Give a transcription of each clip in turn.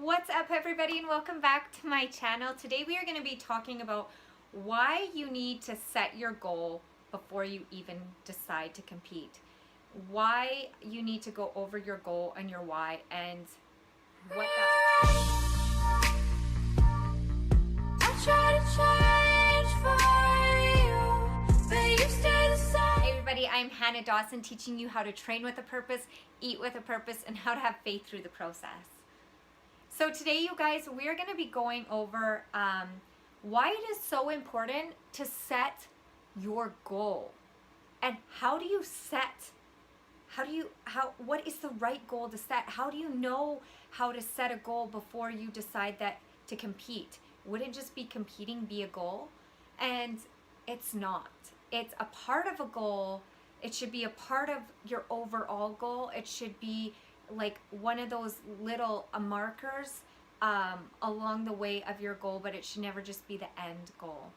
What's up, everybody, and welcome back to my channel. Today we are going to be talking about why you need to set your goal before you even decide to compete. Why you need to go over your goal and your why, and what that I try to change for you, but you stay the same. Hey everybody, I'm Hannah Dawson, teaching you how to train with a purpose, eat with a purpose, and how to have faith through the process. So today, you guys, we're going to be going over why it is so important to set your goal. And how do you set, what is the right goal to set? How do you know how to set a goal before you decide that to compete? Wouldn't just be competing be a goal? And it's not. It's a part of a goal. It should be a part of your overall goal. It should be like one of those little markers along the way of your goal, but it should never just be the end goal.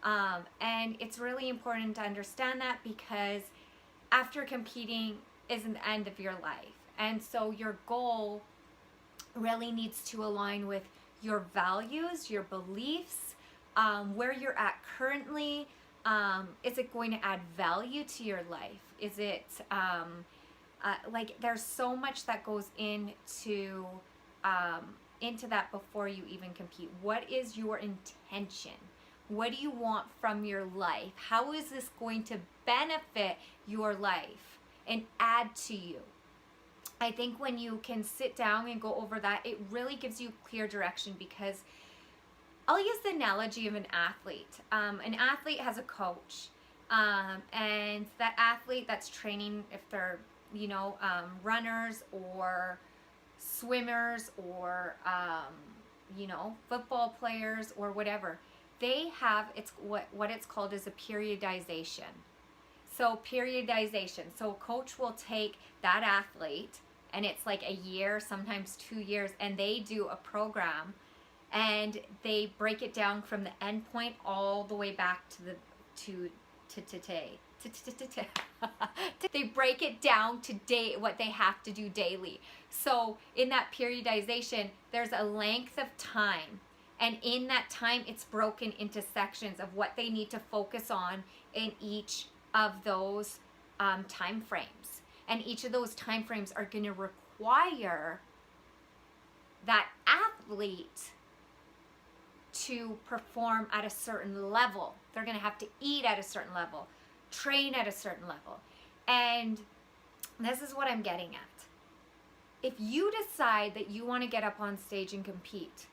And it's really important to understand that, because after competing isn't the end of your life. And so your goal really needs to align with your values, your beliefs, where you're at currently. Is it going to add value to your life? Is it like, there's so much that goes into that before you even compete. What is your intention? What do you want from your life? How is this going to benefit your life and add to you? I think when you can sit down and go over that, it really gives you clear direction, because I'll use the analogy of an athlete. An athlete has a coach, and that athlete that's training, if they're runners or swimmers or football players or whatever, they have what it's called is a periodization. So a coach will take that athlete, and it's like a year, sometimes 2 years, and they do a program, and they break it down from the end point all the way back to today. They break it down to what they have to do daily. So in that periodization, there's a length of time, and in that time, it's broken into sections of what they need to focus on in each of those time frames. And each of those time frames are going to require that athlete to perform at a certain level. They're going to have to eat at a certain level, train at a certain level. And this is what I'm getting at. If you decide that you want to get up on stage and compete,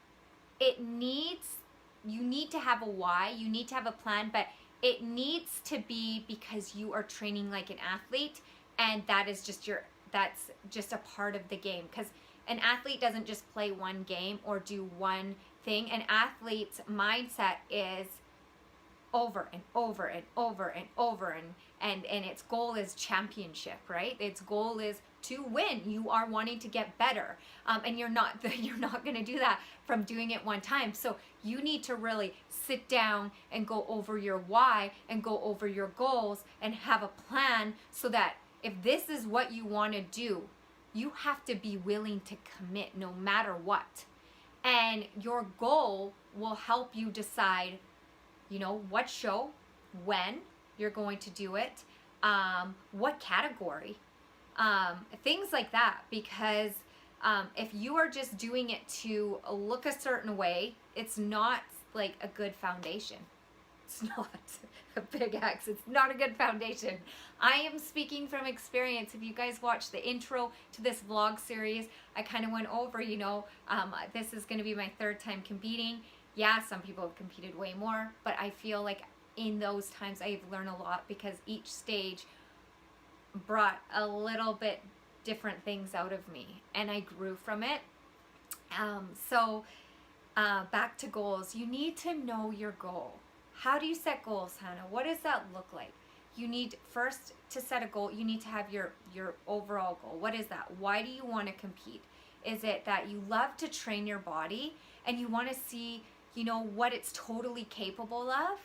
you need to have a why, you need to have a plan, but it needs to be because you are training like an athlete, and that's just a part of the game. Because an athlete doesn't just play one game or do one thing. An athlete's mindset is over and over and over and over, and its goal is championship, right? Its goal is to win. You are wanting to get better, and you're not going to do that from doing it one time. So you need to really sit down and go over your why and go over your goals and have a plan, so that if this is what you want to do, you have to be willing to commit no matter what. And your goal will help you decide, what show, when you're going to do it, what category, things like that. Because if you are just doing it to look a certain way, it's not like a good foundation. It's not a big X. It's not a good foundation. I am speaking from experience. If you guys watched the intro to this vlog series, I kind of went over, this is going to be my third time competing. Yeah, some people have competed way more, but I feel like in those times I've learned a lot, because each stage brought a little bit different things out of me, and I grew from it. Back to goals. You need to know your goal. How do you set goals, Hannah? What does that look like? You need, first, to set a goal, you need to have your overall goal. What is that? Why do you want to compete? Is it that you love to train your body and you want to see, what it's totally capable of?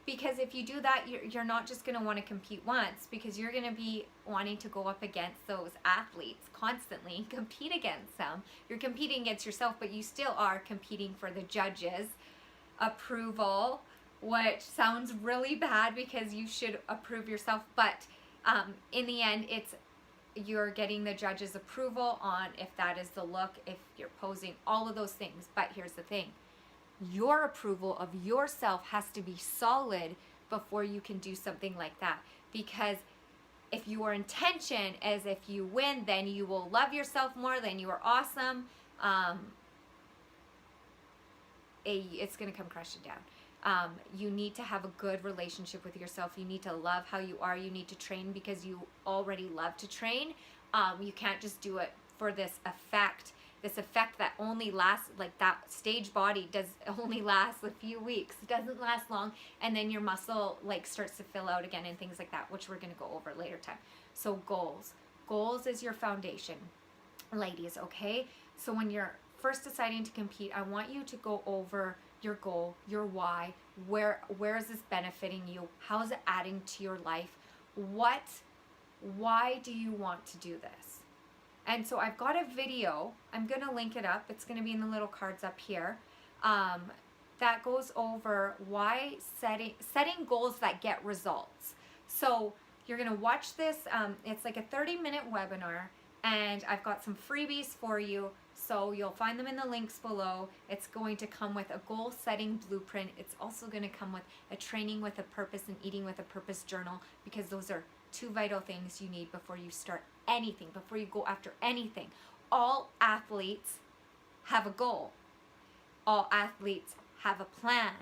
Because if you do that, you're not just going to want to compete once, because you're going to be wanting to go up against those athletes constantly, compete against them. You're competing against yourself, but you still are competing for the judges' approval, which sounds really bad because you should approve yourself. But in the end, you're getting the judge's approval on if that is the look, if you're posing, all of those things. But here's the thing. Your approval of yourself has to be solid before you can do something like that. Because if your intention is if you win, then you will love yourself more, then you are awesome, it's going to come crashing down. You need to have a good relationship with yourself. You need to love how you are. You need to train because you already love to train. You can't just do it for this effect that only lasts, like that stage body does only last a few weeks. It doesn't last long, and then your muscle like starts to fill out again and things like that, which we're going to go over later time. So goals is your foundation, ladies. Okay, so when you're first deciding to compete, I want you to go over your goal, your why. Where is this benefiting you? How is it adding to your life? Why do you want to do this? And so I've got a video, I'm going to link it up, it's going to be in the little cards up here, that goes over why setting goals that get results. So you're going to watch this, it's like a 30-minute webinar, and I've got some freebies for you, so you'll find them in the links below. It's going to come with a goal setting blueprint. It's also going to come with a training with a purpose and eating with a purpose journal, because those are two vital things you need before you start anything, before you go after anything. All athletes have a goal. All athletes have a plan.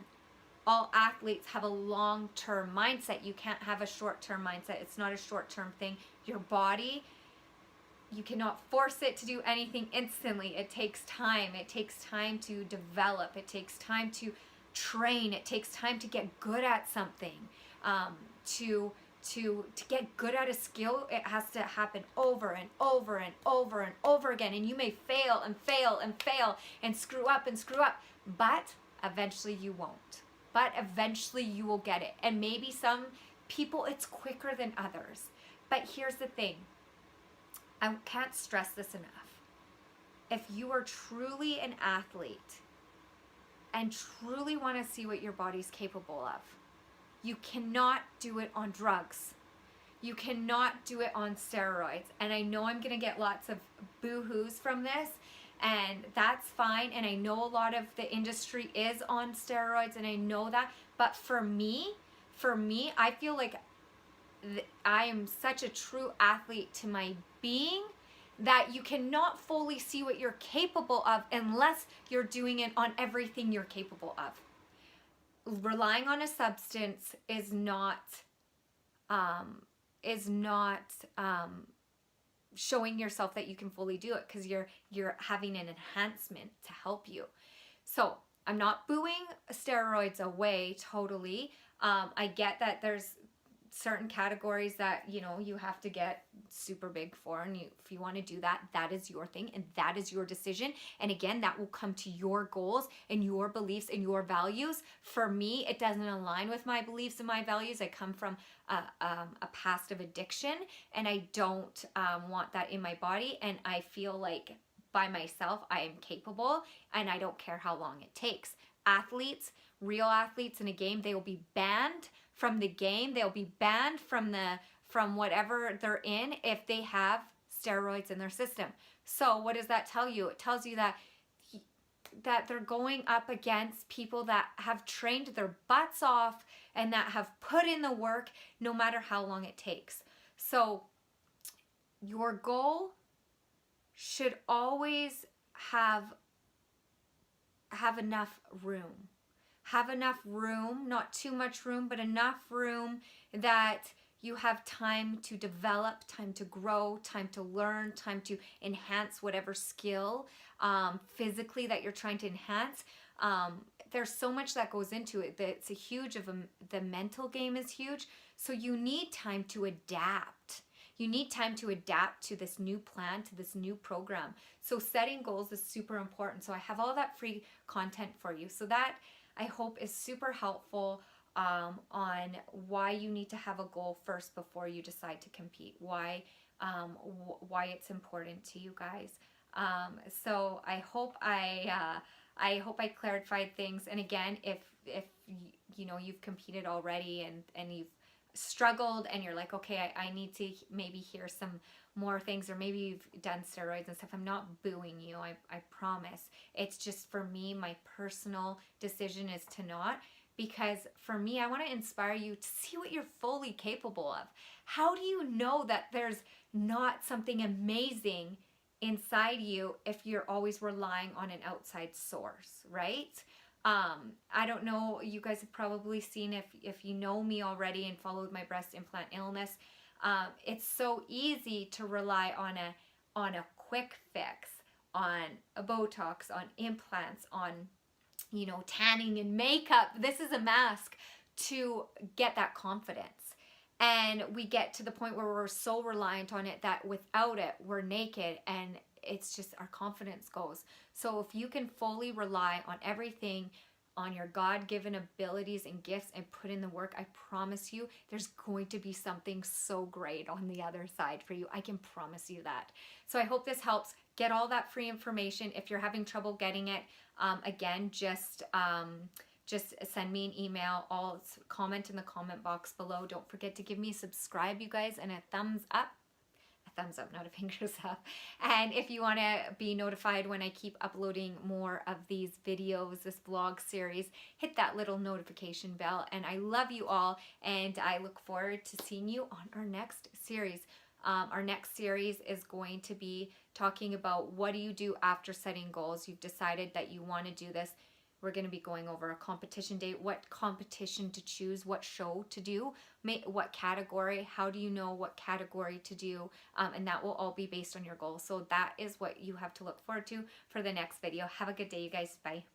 All athletes have a long-term mindset. You can't have a short-term mindset. It's not a short-term thing. Your body, you cannot force it to do anything instantly. It takes time. It takes time to develop. It takes time to train. It takes time to get good at something. To get good at a skill, it has to happen over and over and over and over again. And you may fail and fail and fail and screw up, but eventually you won't. But eventually you will get it. And maybe some people, it's quicker than others. But here's the thing. I can't stress this enough. If you are truly an athlete and truly want to see what your body's capable of, you cannot do it on drugs. You cannot do it on steroids. And I know I'm going to get lots of boo-hoos from this, and that's fine. And I know a lot of the industry is on steroids, and I know that. But for me, I feel like I am such a true athlete to my being that you cannot fully see what you're capable of unless you're doing it on everything you're capable of. Relying on a substance is not showing yourself that you can fully do it, because you're having an enhancement to help you. So I'm not booing steroids away totally. I get that there's certain categories that you have to get super big for, and if you want to do that, that is your thing and that is your decision. And again, that will come to your goals and your beliefs and your values. For me, it doesn't align with my beliefs and my values. I come from a past of addiction, and I don't want that in my body, and I feel like by myself I am capable, and I don't care how long it takes. Athletes, real athletes in a game, they will be banned from the game. They'll be banned from whatever they're in if they have steroids in their system. So what does that tell you? It tells you that they're going up against people that have trained their butts off and that have put in the work no matter how long it takes. So your goal should always have enough room. Have enough room, not too much room, but enough room that you have time to develop, time to grow, time to learn, time to enhance whatever skill physically that you're trying to enhance. There's so much that goes into it. It's a huge the mental game is huge. So you need time to adapt. You need time to adapt to this new plan, to this new program. So setting goals is super important. So I have all that free content for you. So that I hope is super helpful. on why you need to have a goal first before you decide to compete, why it's important to you guys. So I hope I clarified things. And again, if you know you've competed already and you've struggled and you're like, okay, I need to maybe hear some more things, or maybe you've done steroids and stuff, I'm not booing you, I promise. It's just, for me, my personal decision is to not, because for me, I want to inspire you to see what you're fully capable of. How do you know that there's not something amazing inside you if you're always relying on an outside source, right? I don't know, you guys have probably seen, if you know me already and followed my breast implant illness, it's so easy to rely on a quick fix, on a Botox, on implants, on, you know, tanning and makeup. This is a mask to get that confidence. And we get to the point where we're so reliant on it that without it, we're naked, and it's just, our confidence goes. So if you can fully rely on everything, on your God-given abilities and gifts, and put in the work, I promise you, there's going to be something so great on the other side for you. I can promise you that. So I hope this helps. Get all that free information. If you're having trouble getting it, again, just send me an email. I'll comment in the comment box below. Don't forget to give me a subscribe, you guys, and a thumbs up. A thumbs up, not a fingers up. And if you want to be notified when I keep uploading more of these videos, this vlog series, hit that little notification bell. And I love you all, and I look forward to seeing you on our next series. Our next series is going to be talking about, what do you do after setting goals? You've decided that you want to do this. We're going to be going over a competition date, what competition to choose, what show to do, what category, how do you know what category to do, and that will all be based on your goals. So that is what you have to look forward to for the next video. Have a good day, you guys. Bye.